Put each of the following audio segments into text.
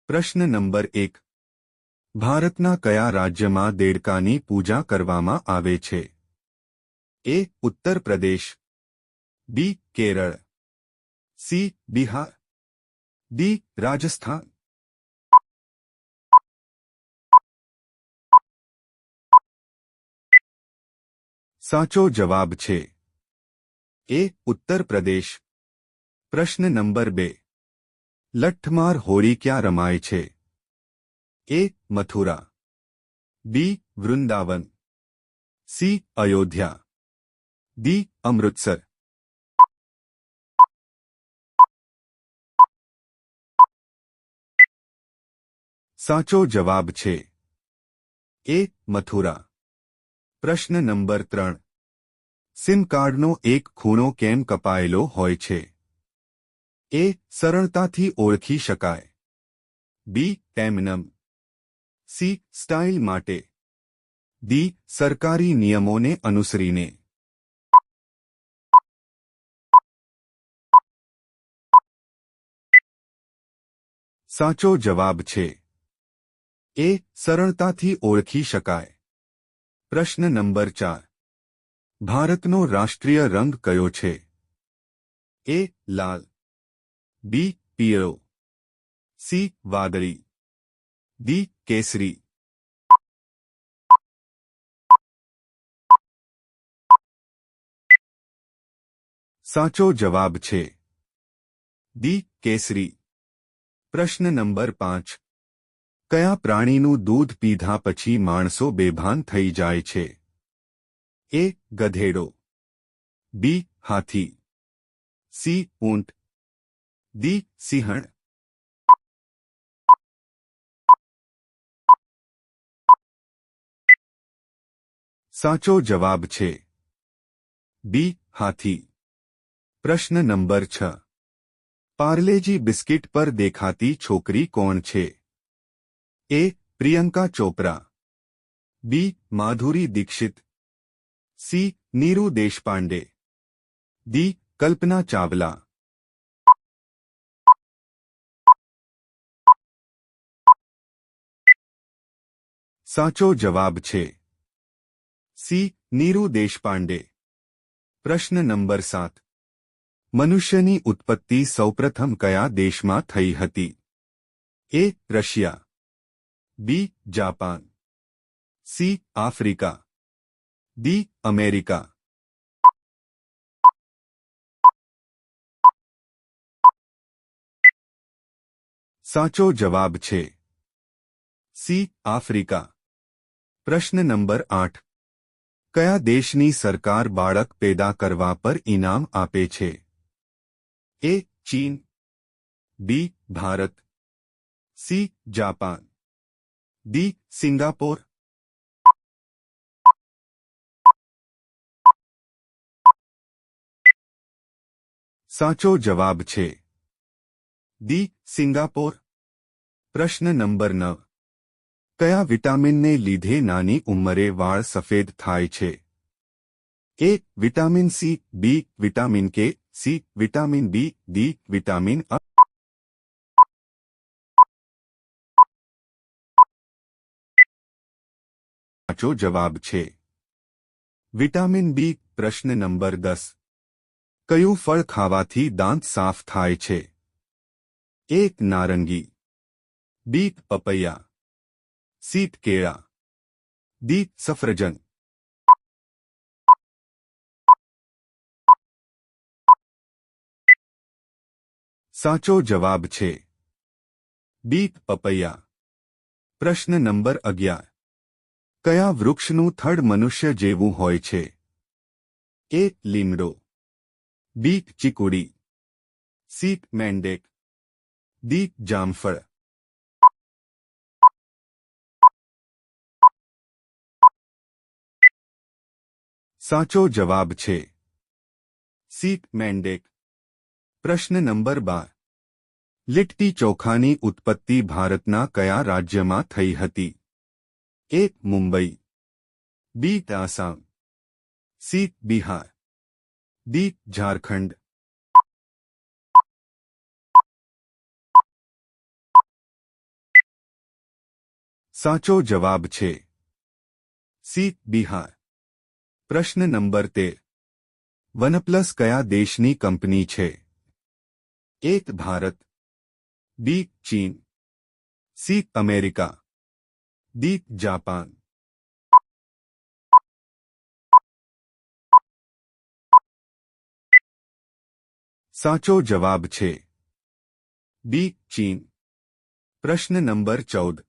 પ્રશ્ન નંબર 1. ભારતના કયા રાજ્યમાં દેડકાની પૂજા કરવામાં આવે છે? એ. ઉત્તર પ્રદેશ, બી. કેરળ, સી. બિહાર, ડી. રાજસ્થાન. સાચો જવાબ છે એ. ઉત્તર પ્રદેશ. પ્રશ્ન નંબર 2. લઠ્ઠમાર હોળી ક્યાં રમાય છે? એ. મથુરા, બી. વૃંદાવન, સી. અયોધ્યા, ડી. અમૃતસર. સાચો જવાબ છે એ. મથુરા. પ્રશ્ન નંબર 3. સિમ કાર્ડનો એક ખૂણો કેમ કપાયેલો હોય છે? એ. સરળતાથી ઓળખી શકાય, બી. એમનેમ, સી. સ્ટાઇલ માટે, ડી. સરકારી નિયમોને અનુસરીને. સાચો જવાબ છે એ. સરળતાથી ઓળખી શકાય. પ્રશ્ન નંબર 4. ભારતનો રાષ્ટ્રીય રંગ કયો છે? એ. લાલ, બી. પીળો, સી. વાદળી, ડી. કેસરી. સાચો જવાબ છે ડી. કેસરી. પ્રશ્ન નંબર 5. કયા પ્રાણીનું દૂધ પીધા પછી માણસો બેભાન થઈ જાય છે? એ. ગધેડો, બી. હાથી, સી. ઊંટ, ડી. સિંહણ. સાચો જવાબ છે બી. હાથી. પ્રશ્ન નંબર 6. પાર્લેજી બિસ્કિટ પર દેખાતી છોકરી કોણ છે? એ. પ્રિયંકા ચોપરા, બી. માધુરી દીક્ષિત, સી. નીરુ દેશપાંડે, ડી. કલ્પના ચાવલા. સાચો જવાબ છે સી. નીરુ દેશપાંડે. પ્રશ્ન નંબર 7. મનુષ્યની ઉત્પત્તિ સૌપ્રથમ કયા દેશમાં થઈ હતી? A. Russia, B. Japan, C. Africa, D. America. સાચો જવાબ છે સી. આફ્રિકા. પ્રશ્ન નંબર 8. કયા દેશની સરકાર બાળક પેદા કરવા પર ઇનામ આપે છે? એ. ચીન, B. Bharat, C. Japan, D. Singapore. સાચો જવાબ છે ડી. સિંગાપોર. પ્રશ્ન નંબર 9. કયા વિટામિનને લીધે નાની ઉંમરે વાળ સફેદ થાય છે? A. Vitamin C, B. Vitamin K, C. Vitamin B, D. Vitamin A. સાચો જવાબ છે વિટામિન બી. પ્રશ્ન નંબર 10. કયું ફળ ખાવાથી દાંત સાફ થાય છે? એ. નારંગી, બી. પપૈયા, સી. કેળા, ડી. સફરજન. સાચો જવાબ છે બી. પપૈયા. પ્રશ્ન નંબર 11. કયા વૃક્ષનું થડ મનુષ્ય જેવું હોય છે? એ. લીમડો, બી. ચીકુડી, સી. મેંડેક, ડી. જામફળ. સાચો જવાબ છે સી. મેંડેક. પ્રશ્ન નંબર 12. લીટ્ટી ચોખાની ઉત્પત્તિ ભારતના કયા રાજ્યમાં થઈ હતી? એ. મુંબઈ, બી. આસામ, સી. બિહાર, ડી. ઝારખંડ. સાચો જવાબ છે સી બિહાર. પ્રશ્ન નંબર 13. વનપ્લસ કયા દેશની કંપની છે? એક ભારત, બી ચીન, સી અમેરિકા, ડી જાપાન. સાચો જવાબ છે બી ચીન. પ્રશ્ન નંબર 14.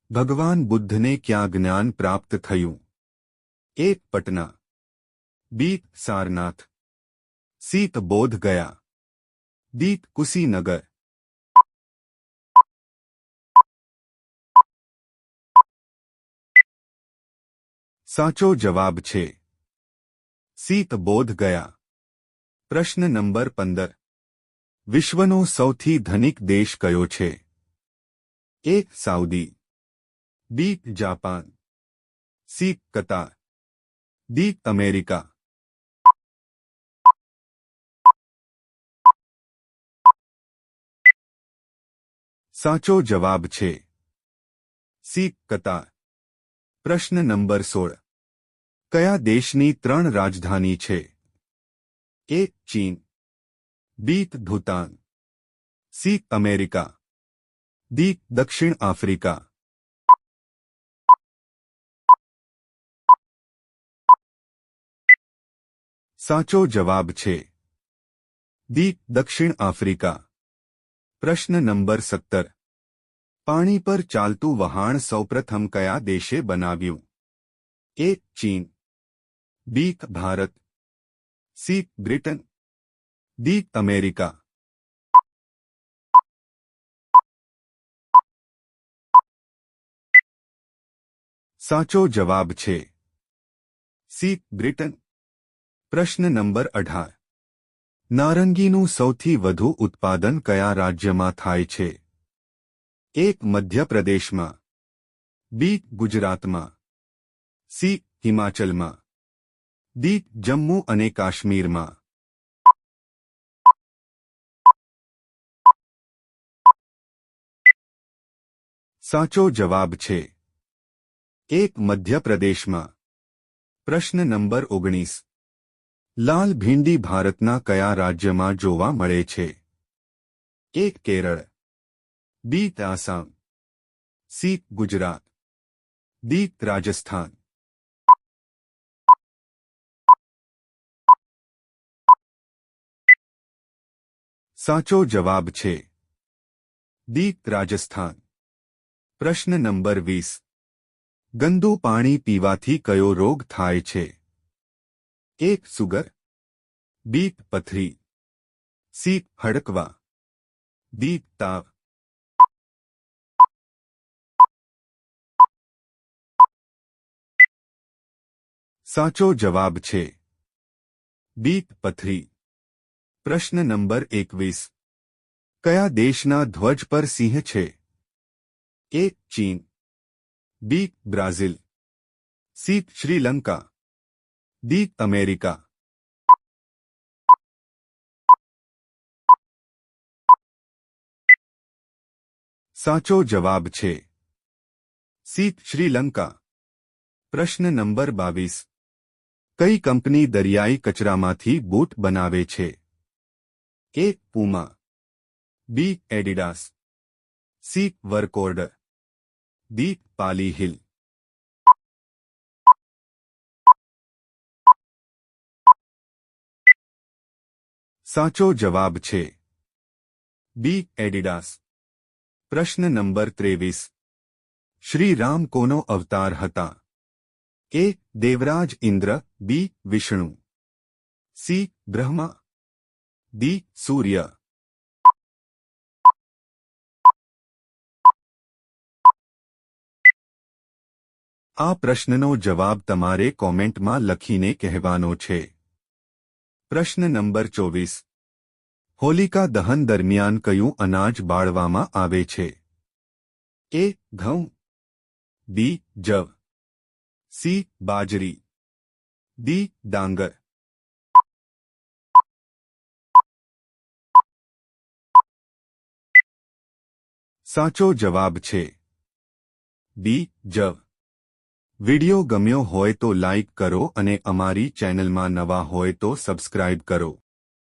ભગવાન બુદ્ધને ક્યાં જ્ઞાન પ્રાપ્ત થયું? એક પટના, બી સારનાથ, સી બોધ ગયા, ડી કુશીનગર. સાચો જવાબ છે સી બોધ ગયા. પ્રશ્ન નંબર 15. વિશ્વનો સૌથી ધનિક દેશ કયો છે? એક સાઉદી, બી જાપાન, સી કતાર, ડી અમેરિકા. સાચો જવાબ છે સી કતાર. પ્રશ્ન નંબર 16. કયા દેશની 3 રાજધાની છે? એક ચીન, બી ભૂતાન, સી અમેરિકા, ડી દક્ષિણ આફ્રિકા. સાચો જવાબ છે ડી દક્ષિણ આફ્રિકા. પ્રશ્ન નંબર 17. પાણી પર ચાલતું વહાણ સૌપ્રથમ કયા દેશે બનાવ્યું? એક ચીન, B Bharat, C Britain, D America. સાચો જવાબ છે સી બ્રિટન. પ્રશ્ન નંબર 18. નારંગીનું સૌથી વધુ ઉત્પાદન કયા રાજ્યમાં થાય છે? એક મધ્યપ્રદેશમાં, બી ગુજરાતમાં, સી હિમાચલમાં, ડી જમ્મુ અને કાશ્મીરમાં. સાચો જવાબ છે એક મધ્યપ્રદેશમાં. પ્રશ્ન નંબર 19. લાલ ભીંડી ભારતના કયા રાજ્યમાં જોવા મળે છે? એક કેરળ, બી આસામ, સી ગુજરાત, ડી રાજસ્થાન. સાચો જવાબ છે ડી રાજસ્થાન. પ્રશ્ન નંબર 20. ગંદુ પાણી પીવાથી કયો રોગ થાય છે? એક સુગર, બી પથરી, સી હડકવા, ડી તાવ. સાચો જવાબ છે બી પથરી. પ્રશ્ન નંબર 21. કયા દેશના ધ્વજ પર સિંહ છે? એક ચીન, B Brazil, C Sri Lanka, D America. સાચો જવાબ છે સી શ્રીલંકા. પ્રશ્ન નંબર 22. કઈ કંપની દરિયાઈ કચરામાંથી બૂટ બનાવે છે? એક પૂમા, બી એડિડાસ, સી વર્કોર્ડ, ડી પાલી હિલ. સાચો જવાબ છે બી એડિડાસ. પ્રશ્ન નંબર 23. શ્રી રામ કોનો અવતાર હતા? એ દેવરાજ ઇન્દ્ર, બી વિષ્ણુ, સી બ્રહ્મા, ડી સૂર્ય. આ પ્રશ્નનો જવાબ તમારે કોમેન્ટમાં લખીને કહેવાનો છે. પ્રશ્ન નંબર 24. હોલિકા દહન દરમિયાન કયું અનાજ બાળવામાં આવે છે? એ ઘઉં, બી જવ, સી બાજરી, ડી ડાંગર. સાચો જવાબ છે ડી જ. વિડિયો ગમ્યો હોય તો લાઇક કરો અને અમારી ચેનલમાં નવા હોય તો સબસ્ક્રાઇબ કરો.